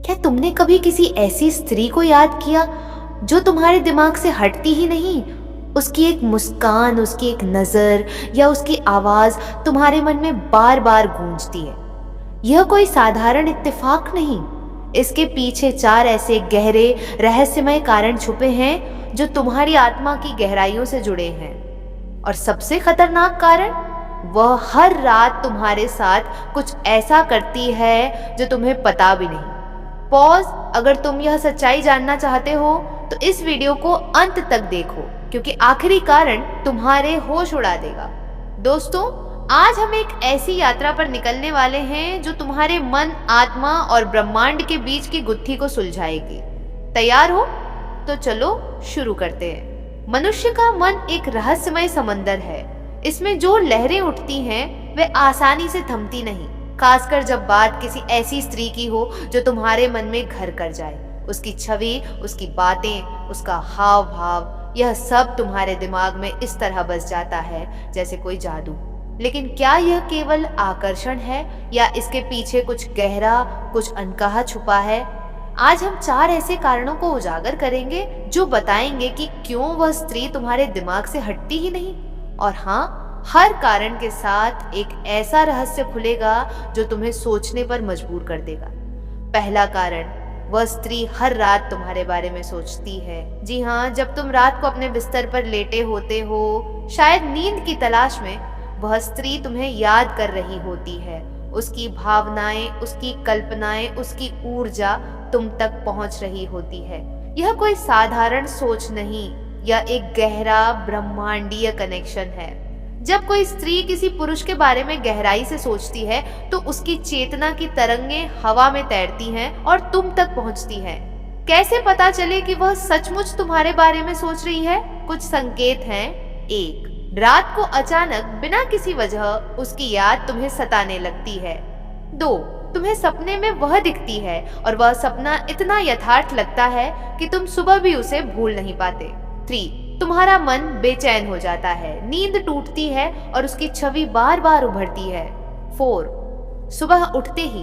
क्या तुमने कभी किसी ऐसी स्त्री को याद किया जो तुम्हारे दिमाग से हटती ही नहीं? उसकी एक मुस्कान, उसकी एक नज़र या उसकी आवाज़ तुम्हारे मन में बार बार गूंजती है। यह कोई साधारण इत्तेफाक नहीं, इसके पीछे 4 ऐसे गहरे रहस्यमय कारण छुपे हैं जो तुम्हारी आत्मा की गहराइयों से जुड़े हैं। और सबसे खतरनाक कारण, वह हर रात तुम्हारे साथ कुछ ऐसा करती है जो तुम्हें पता भी नहीं। पॉज, अगर तुम यह सच्चाई जानना चाहते हो तो इस वीडियो को अंत तक देखो, क्योंकि आखिरी कारण तुम्हारे होश उड़ा देगा। दोस्तों, आज हम एक ऐसी यात्रा पर निकलने वाले हैं जो तुम्हारे मन, आत्मा और ब्रह्मांड के बीच की गुत्थी को सुलझाएगी। तैयार हो? तो चलो शुरू करते हैं। मनुष्य का मन एक रहस्यमय समंदर है। इसमें जो लहरें उठती हैं वे आसानी से थमती नहीं, खासकर जब बात किसी ऐसी स्त्री की हो जो तुम्हारे मन में घर कर जाए। उसकी छवि, उसकी बातें, उसका हाव भाव, यह सब तुम्हारे दिमाग में इस तरह बस जाता है जैसे कोई जादू। लेकिन क्या यह केवल आकर्षण है या इसके पीछे कुछ गहरा, कुछ अनकहा छुपा है? आज हम 4 ऐसे कारणों को उजागर करेंगे जो बताएंगे कि क्यों वह स्त्री तुम्हारे दिमाग से हटती ही नहीं। और हाँ, हर कारण के साथ एक ऐसा रहस्य खुलेगा जो तुम्हें सोचने पर मजबूर कर देगा। पहला कारण, वह स्त्री हर रात तुम्हारे बारे में सोचती है। जी हाँ, जब तुम रात को अपने बिस्तर पर लेटे होते हो, शायद नींद की तलाश में, वह स्त्री तुम्हें याद कर रही होती है। उसकी भावनाएं, उसकी कल्पनाएं, उसकी ऊर्जा तुम तक पहुंच रही होती है। यह कोई साधारण सोच नहीं, यह एक गहरा ब्रह्मांडीय कनेक्शन है। जब कोई स्त्री किसी पुरुष के बारे में गहराई से सोचती है तो उसकी चेतना की तरंगें हवा में तैरती हैं और तुम तक पहुंचती हैं। कैसे पता चले कि वह सचमुच तुम्हारे बारे में सोच रही है? कुछ संकेत हैं। 1, रात को अचानक बिना किसी वजह उसकी याद तुम्हें सताने लगती है। 2, तुम्हें सपने में वह दिखती है और वह सपना इतना यथार्थ लगता है कि तुम सुबह भी उसे भूल नहीं पाते। 3, तुम्हारा मन बेचैन हो जाता है, नींद टूटती है और उसकी छवि बार बार उभरती है। 4, सुबह उठते ही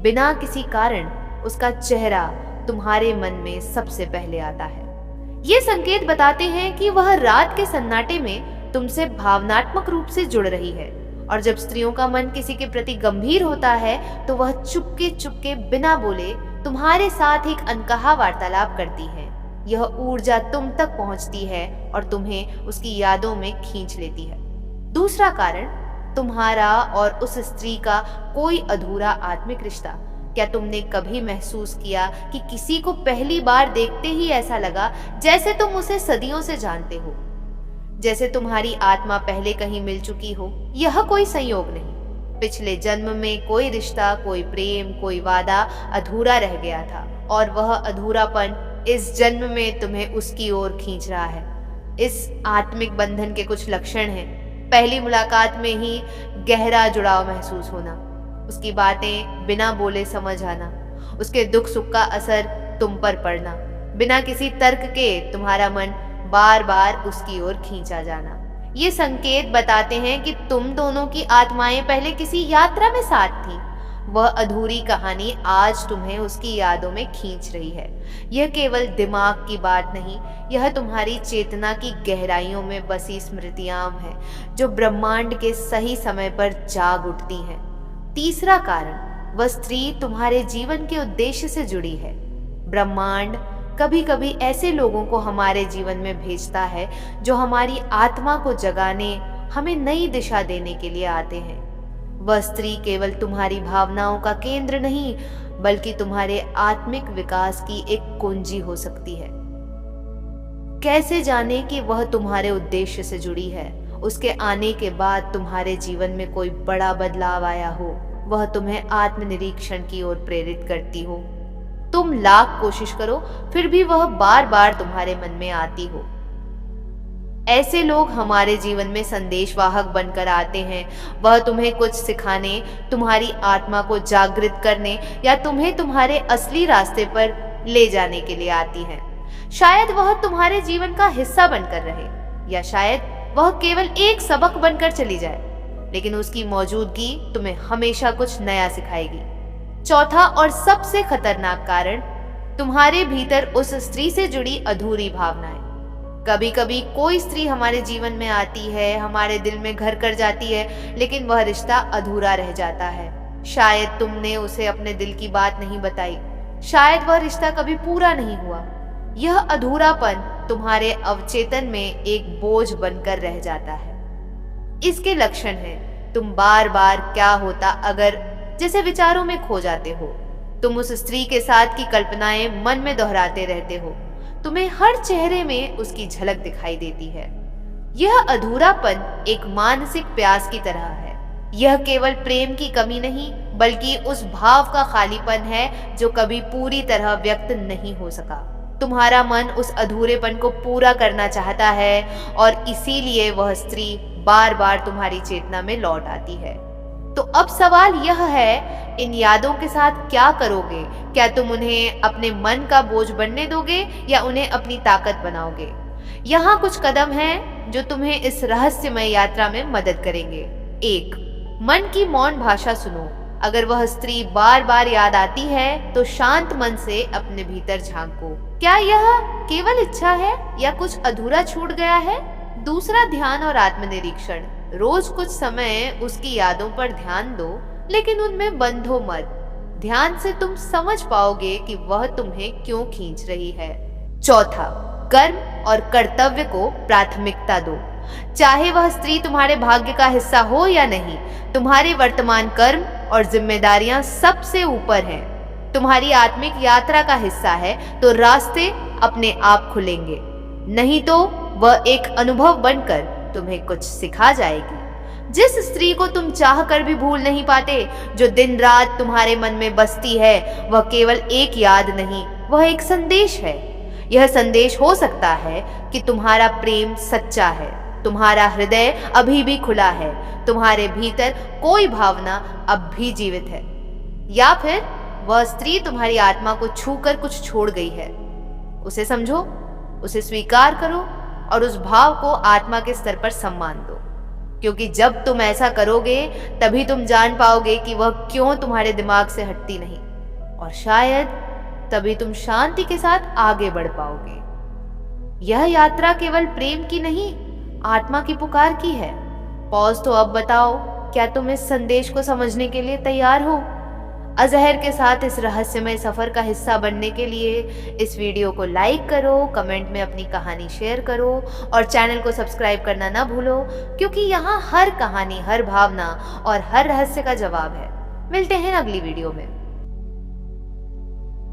बिना किसी कारण उसका चेहरा तुम्हारे मन में सबसे पहले आता है। ये संकेत बताते हैं कि वह रात के सन्नाटे में तुमसे भावनात्मक रूप से जुड़ रही है। और जब स्त्रियों का मन किसी के प्रति गंभीर होता है तो वह चुपके चुपके बिना बोले तुम्हारे साथ एक अनकहा वार्तालाप करती है। यह ऊर्जा तुम तक पहुंचती है और तुम्हें उसकी यादों में खींच लेती है। दूसरा कारण, तुम्हारा और उस स्त्री का कोई अधूरा आत्मिक रिश्ता। क्या तुमने कभी महसूस किया कि किसी को पहली बार देखते ही ऐसा लगा जैसे तुम उसे सदियों से जानते हो, जैसे तुम्हारी आत्मा पहले कहीं मिल चुकी हो? यह कोई संयोग नहीं, पिछले जन्म में कोई रिश्ता, कोई प्रेम, कोई वादा अधूरा रह गया था और वह अधूरापन इस जन्म में तुम्हें उसकी ओर खींच रहा है। इस आत्मिक बंधन के कुछ लक्षण हैं। पहली मुलाकात में ही गहरा जुड़ाव महसूस होना, उसकी बातें बिना बोले समझ आना, उसके दुख सुख का असर तुम पर पड़ना, बिना किसी तर्क के तुम्हारा मन बार बार उसकी ओर खींचा जाना। ये संकेत बताते हैं कि तुम दोनों की आत्माएं पहले किसी यात्रा में साथ थीं। वह अधूरी कहानी आज तुम्हें उसकी यादों में खींच रही है। यह केवल दिमाग की बात नहीं, यह तुम्हारी चेतना की गहराइयों में बसी स्मृतियां हैं जो ब्रह्मांड के सही समय पर जाग उठती हैं। तीसरा कारण, वह स्त्री तुम्हारे जीवन के उद्देश्य से जुड़ी है। ब्रह्मांड कभी कभी ऐसे लोगों को हमारे जीवन में भेजता है जो हमारी आत्मा को जगाने, हमें नई दिशा देने के लिए आते हैं। वह स्त्री केवल तुम्हारी भावनाओं का केंद्र नहीं, बल्कि तुम्हारे आत्मिक विकास की एक कुंजी हो सकती है। कैसे जाने कि वह तुम्हारे उद्देश्य से जुड़ी है? उसके आने के बाद तुम्हारे जीवन में कोई बड़ा बदलाव आया हो, वह तुम्हें आत्मनिरीक्षण की ओर प्रेरित करती हो। तुम लाख कोशिश करो फिर भी वह बार बार तुम्हारे मन में आती हो। ऐसे लोग हमारे जीवन में संदेशवाहक बनकर आते हैं। वह तुम्हें कुछ सिखाने, तुम्हारी आत्मा को जागृत करने या तुम्हें तुम्हारे असली रास्ते पर ले जाने के लिए आती हैं। शायद वह तुम्हारे जीवन का हिस्सा बनकर रहे, या शायद वह केवल एक सबक बनकर चली जाए, लेकिन उसकी मौजूदगी तुम्हें हमेशा कुछ नया सिखाएगी। चौथा और सबसे खतरनाक कारण, तुम्हारे भीतर उस स्त्री से जुड़ी अधूरी भावनाएं। कभी कभी कोई स्त्री हमारे जीवन में आती है, हमारे दिल में घर कर जाती है, लेकिन वह रिश्ता अधूरा रह जाता है। शायद तुमने उसे अपने दिल की बात नहीं बताई, शायद वह रिश्ता कभी पूरा नहीं हुआ। यह अधूरापन तुम्हारे अवचेतन में एक बोझ बनकर रह जाता है। इसके लक्षण हैं, तुम बार बार क्या होता अगर जैसे विचारों में खो जाते हो। तुम उस स्त्री के साथ की कल्पनाएं मन में दोहराते रहते हो। तुम्हें हर चेहरे में उसकी झलक दिखाई देती है। यह अधूरापन एक मानसिक प्यास की तरह है। यह केवल प्रेम की कमी नहीं, बल्कि उस भाव का खालीपन है जो कभी पूरी तरह व्यक्त नहीं हो सका। तुम्हारा मन उस अधूरेपन को पूरा करना चाहता है और इसीलिए वह स्त्री बार बार तुम्हारी चेतना में लौट आती है। तो अब सवाल यह है, इन यादों के साथ क्या करोगे? क्या तुम उन्हें अपने मन का बोझ बनने दोगे या उन्हें अपनी ताकत बनाओगे? यहाँ कुछ कदम हैं जो तुम्हें इस रहस्यमय यात्रा में मदद करेंगे। 1. मन की मौन भाषा सुनो। अगर वह स्त्री बार बार याद आती है तो शांत मन से अपने भीतर झांको। क्या यह केवल इच्छा है या कुछ अधूरा छूट गया है? दूसरा, ध्यान और आत्मनिरीक्षण। रोज कुछ समय उसकी यादों पर ध्यान दो, लेकिन उनमें बंधो मत। ध्यान से तुम समझ पाओगे कि वह तुम्हें क्यों खींच रही है। चौथा, कर्म और कर्तव्य को प्राथमिकता दो। चाहे वह स्त्री तुम्हारे भाग्य का हिस्सा हो या नहीं, तुम्हारे वर्तमान कर्म और जिम्मेदारियां सबसे ऊपर हैं। तुम्हारी आत्मिक यात्रा का हिस्सा है तो रास्ते अपने आप खुलेंगे, नहीं तो वह एक अनुभव बनकर तुम्हें कुछ सिखा जाएगी। जिस स्त्री को तुम चाह कर भी भूल नहीं पाते, जो दिन रात तुम्हारे मन में बसती है, वह केवल एक याद नहीं, वह एक संदेश है। यह संदेश हो सकता है कि तुम्हारा प्रेम सच्चा है, तुम्हारा हृदय अभी भी खुला है, तुम्हारे भीतर कोई भावना अब भी जीवित है, या फिर वह स्त्री तुम्हारी आत्मा को छूकर कुछ छोड़ गई है। उसे समझो, उसे स्वीकार करो और उस भाव को आत्मा के स्तर पर सम्मान दो, क्योंकि जब तुम ऐसा करोगे तभी तुम जान पाओगे कि वह क्यों तुम्हारे दिमाग से हटती नहीं, और शायद तभी तुम शांति के साथ आगे बढ़ पाओगे। यह यात्रा केवल प्रेम की नहीं, आत्मा की पुकार की है। पॉज तो अब बताओ, क्या तुम इस संदेश को समझने के लिए तैयार हो? अजहर के साथ इस रहस्यमय सफर का हिस्सा बनने के लिए इस वीडियो को लाइक करो, कमेंट में अपनी कहानी शेयर करो और चैनल को सब्सक्राइब करना ना भूलो, क्योंकि यहाँ हर कहानी, हर भावना और हर रहस्य का जवाब है। मिलते हैं अगली वीडियो में।